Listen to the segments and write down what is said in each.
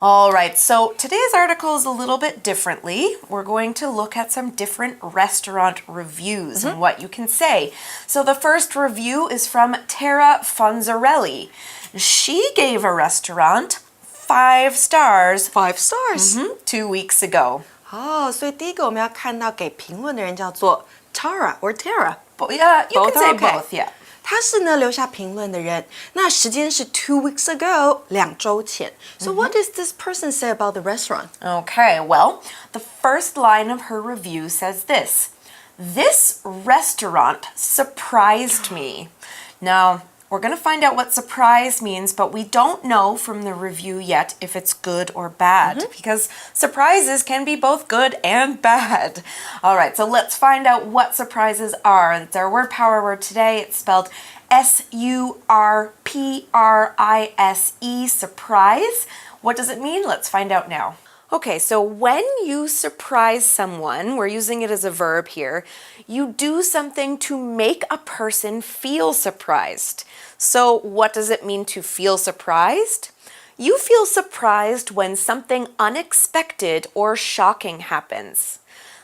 All right, so today's article is a little bit differently. We're going to look at some different restaurant reviews and what you can say. So the first review is from Tara Fonzarelli. She gave a restaurant 5 stars. 5 stars? 2 weeks ago. 所以第一个我们要看到给评论的人叫做 Tara or Tara. Yeah, you Both can say are okay. both, yeah. 他是呢留下评论的人，那时间是 2 weeks ago, 2周前。So what does this person say about the restaurant? Okay, well, the first line of her review says this. This restaurant surprised me. Now, we're going to find out what surprise means, but we don't know from the review yet if it's good or bad, because surprises can be both good and bad. All right, so let's find out what surprises are. It's our word power word today. It's spelled S-U-R-P-R-I-S-E, surprise. What does it mean? Let's find out now. Okay, so when you surprise someone, we're using it as a verb here, you do something to make a person feel surprised. So what does it mean to feel surprised? You feel surprised when something unexpected or shocking happens.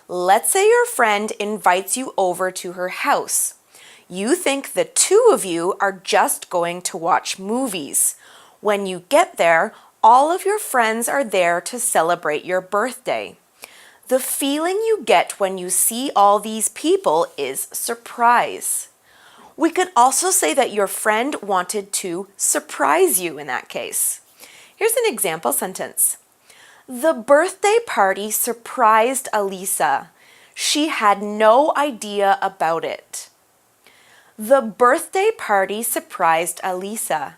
Let's say your friend invites you over to her house. You think the two of you are just going to watch movies. When you get there, all of your friends are there to celebrate your birthday. The feeling you get when you see all these people is surprise. We could also say that your friend wanted to surprise you in that case. Here's an example sentence. The birthday party surprised Alisa. She had no idea about it. The birthday party surprised Alisa.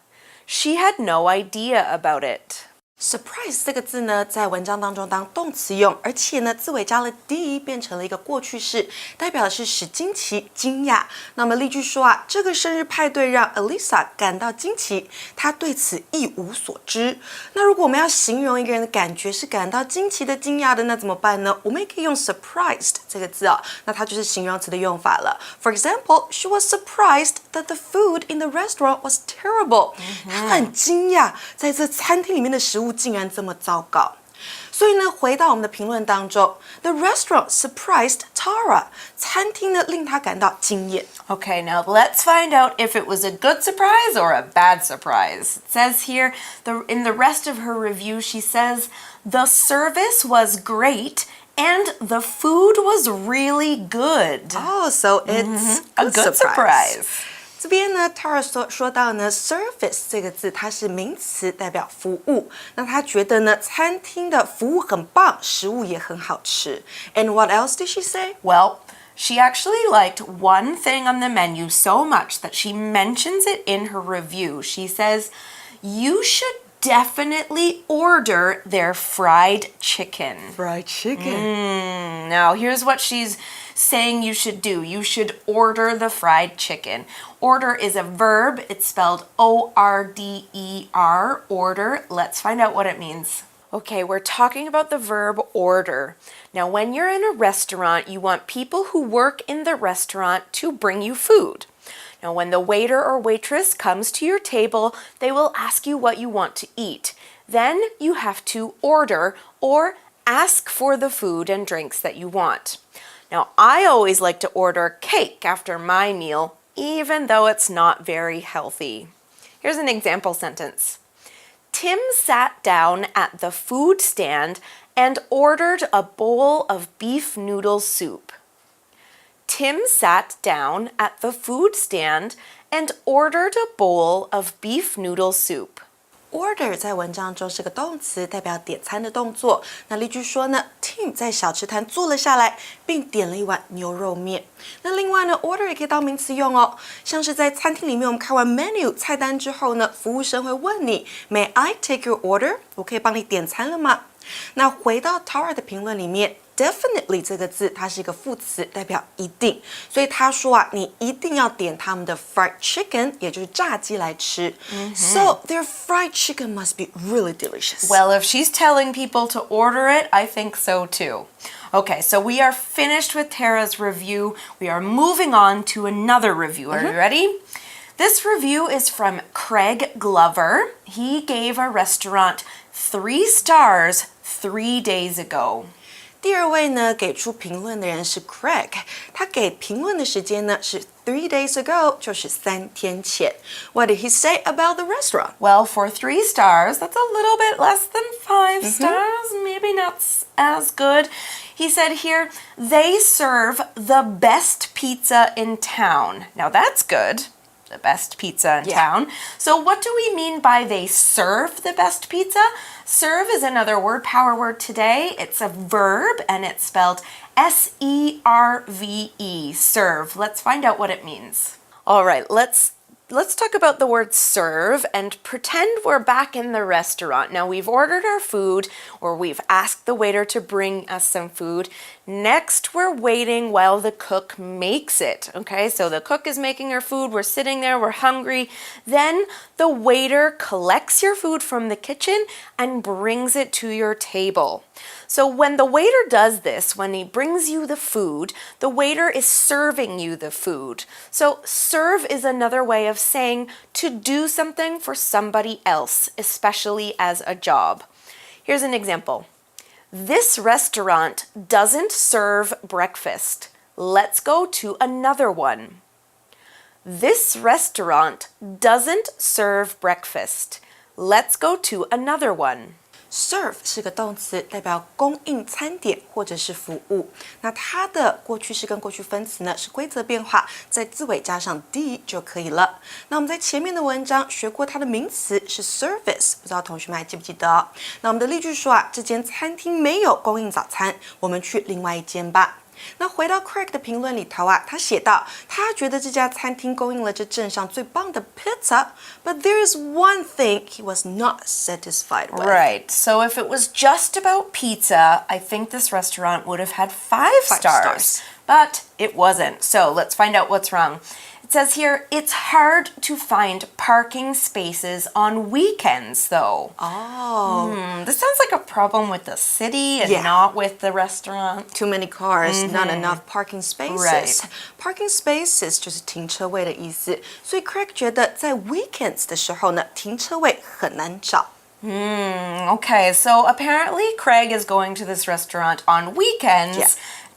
She had no idea about it. Surprise 这个字呢，在文章当中当动词用，而且呢，字尾加了 d， 变成了一个过去式，代表的是使惊奇、惊讶。那么例句说啊，这个生日派对让 Alisa 感到惊奇，她对此一无所知。那如果我们要形容一个人的感觉是感到惊奇的、惊讶的，那怎么办呢？我们也可以用 surprised 这个字啊，那它就是形容词的用法了。For example, she was surprised that the food in the restaurant was terrible. 她很惊讶，在这餐厅里面的食物竟然这么糟糕。所以呢，回到我们的评论当中 ，The restaurant surprised Tara. 餐厅呢令她感到惊艳。Okay, now let's find out if it was a good surprise or a bad surprise. It says here, in the rest of her review, she says, the service was great and the food was really good. Oh, so it's a good surprise. 这边呢 Tara 说到呢 service 这个字，它是名词，代表服务。那他觉得呢，餐厅的服务很棒，食物也很好吃。And what else did she say? Well, she actually liked one thing on the menu so much that she mentions it in her review. She says, you should definitely order their fried chicken. Fried chicken. Now, here's what she's saying you should do. You should order the fried chicken. Order is a verb. It's spelled O-R-D-E-R, order. Let's find out what it means. Okay, we're talking about the verb order. Now, when you're in a restaurant, you want people who work in the restaurant to bring you food. Now, when the waiter or waitress comes to your table, they will ask you what you want to eat. Then you have to order or ask for the food and drinks that you want. Now, I always like to order cake after my meal, even though it's not very healthy. Here's an example sentence. Tim sat down at the food stand and ordered a bowl of beef noodle soup. Tim sat down at the food stand and ordered a bowl of beef noodle soup. Order 在文章中是个动词，代表点餐的动作。那例句说呢 ，Tim 在小吃摊坐了下来，并点了一碗牛肉面。那另外呢 ，order 也可以当名词用哦，像是在餐厅里面，我们看完 menu 菜单之后呢，服务生会问你 ，May I take your order？ 我可以帮你点餐了吗？那回到 Tara 的评论里面。Definitely 这个字，它是一个副词，代表一定。所以他说啊，你一定要点他们的 fried chicken， 也就是炸鸡来吃。So their fried chicken must be really delicious. Well, if she's telling people to order it, I think so too. Okay, so we are finished with Tara's review. We are moving on to another review. Are you ready? This review is from Craig Glover. He gave a restaurant 3 stars 3 days ago. 第二位呢，给出评论的人是 Craig， 他给评论的时间呢是 3 days ago， 就是3天前。What did he say about the restaurant? Well, for 3 stars, that's a little bit less than 5 stars, maybe not as good. He said here, they serve the best pizza in town. Now that's good. The best pizza in town. So what do we mean by they serve the best pizza? Serve is another word, power word today. It's a verb and it's spelled S-E-R-V-E, serve. Let's find out what it means. All right, let's talk about the word serve and pretend we're back in the restaurant. Now we've ordered our food or we've asked the waiter to bring us some food. Next, we're waiting while the cook makes it. Okay, so the cook is making our food. We're sitting there, we're hungry. Then the waiter collects your food from the kitchen and brings it to your table. So when the waiter does this, when he brings you the food, the waiter is serving you the food. So serve is another way of saying to do something for somebody else, especially as a job. Here's an example. This restaurant doesn't serve breakfast. Let's go to another one. This restaurant doesn't serve breakfast. Let's go to another one. Serve 是个动词，代表供应餐点或者是服务。那它的过去式跟过去分词呢是规则变化，在字尾加上 d 就可以了。那我们在前面的文章学过它的名词是 service， 不知道同学们还记不记得？那我们的例句说啊，这间餐厅没有供应早餐，我们去另外一间吧。那回到 Craig 的评论里头啊，他写道，他觉得这家餐厅供应了这镇上最棒的 pizza, but there is one thing he was not satisfied with. Right. So if it was just about pizza, I think this restaurant would have had 5 stars. But it wasn't. So let's find out what's wrong. It says here, it's hard to find parking spaces on weekends, though. Oh. This sounds like a problem with the city and not with the restaurant. Too many cars, not enough parking spaces. Right. Parking spaces 就是停车位的意思，所以 Craig 觉得在 weekends 的时候呢，停车位很难找。Okay, so apparently Craig is going to this restaurant on weekends. Yeah.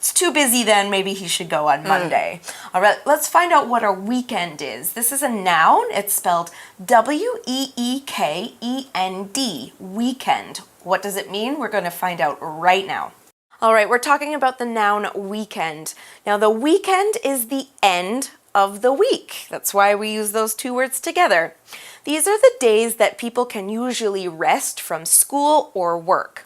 It's too busy then, maybe he should go on Monday. All right, let's find out what a weekend is. This is a noun. It's spelled W-E-E-K-E-N-D, weekend. What does it mean? We're going to find out right now. All right, we're talking about the noun weekend. Now, the weekend is the end of the week. That's why we use those two words together. These are the days that people can usually rest from school or work.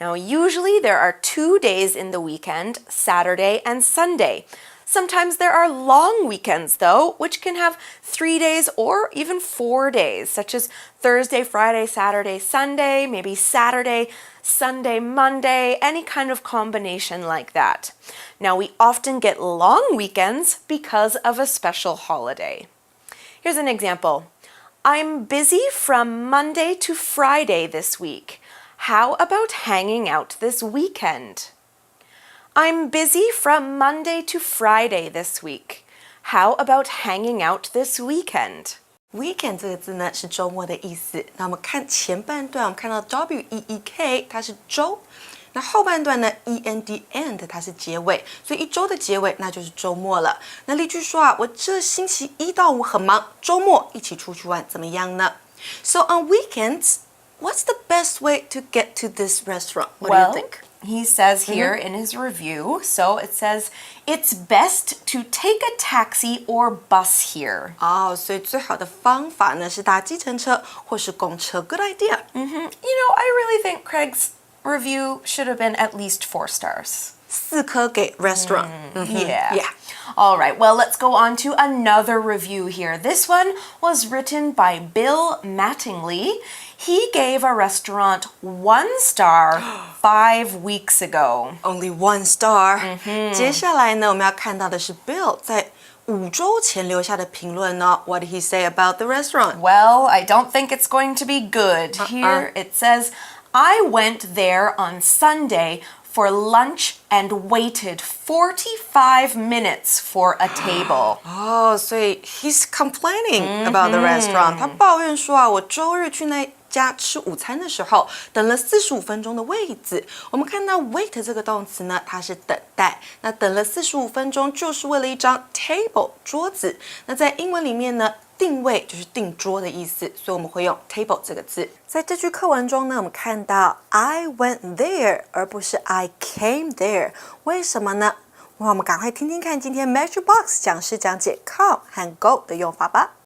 Now, usually there are 2 days in the weekend, Saturday and Sunday. Sometimes there are long weekends, though, which can have 3 days or even 4 days, such as Thursday, Friday, Saturday, Sunday, maybe Saturday, Sunday, Monday, any kind of combination like that. Now, we often get long weekends because of a special holiday. Here's an example. I'm busy from Monday to Friday this week. How about hanging out this weekend? I'm busy from Monday to Friday this week. How about hanging out this weekend? Weekend 这个字呢是周末的意思。那我们看前半段，我们看到 W-E-E-K 它是周，那后半段呢 E-N-D end 它是结尾，所以一周的结尾那就是周末了。那例句说啊，我这星期1到5很忙，周末一起出去玩怎么样呢？ So on weekends, what's the best way to get to this restaurant? What do you think? He says here in his review, so it says, it's best to take a taxi or bus here. 所以最好的方法呢是搭计程车或是公车。Good idea. You know, I really think Craig's review should have been at least 4 stars. 4颗给 restaurant. Yeah. All right, well, let's go on to another review here. This one was written by Bill Mattingly. He gave a restaurant 1 star 5 weeks ago. Only 1 star. 接下来呢，我们要看到的是 Bill 在5周前留下的评论呢。What did he say about the restaurant? Well, I don't think it's going to be good. Here it says, I went there on Sunday for lunch and waited 45 minutes for a table. 所以 he's complaining about the restaurant. 他抱怨说啊，我周日去那家吃午餐的时候，等了45分钟的位子。我们看到 wait 这个动词呢，它是等待。那等了45分钟，就是为了一张 table 桌子。那在英文里面呢，定位就是定桌的意思，所以我们会用 table 这个字。在这句课文中呢，我们看到 I went there 而不是 I came there， 为什么呢？那我们赶快听听看今天 Magic Box 讲师讲解 come 和 go 的用法吧。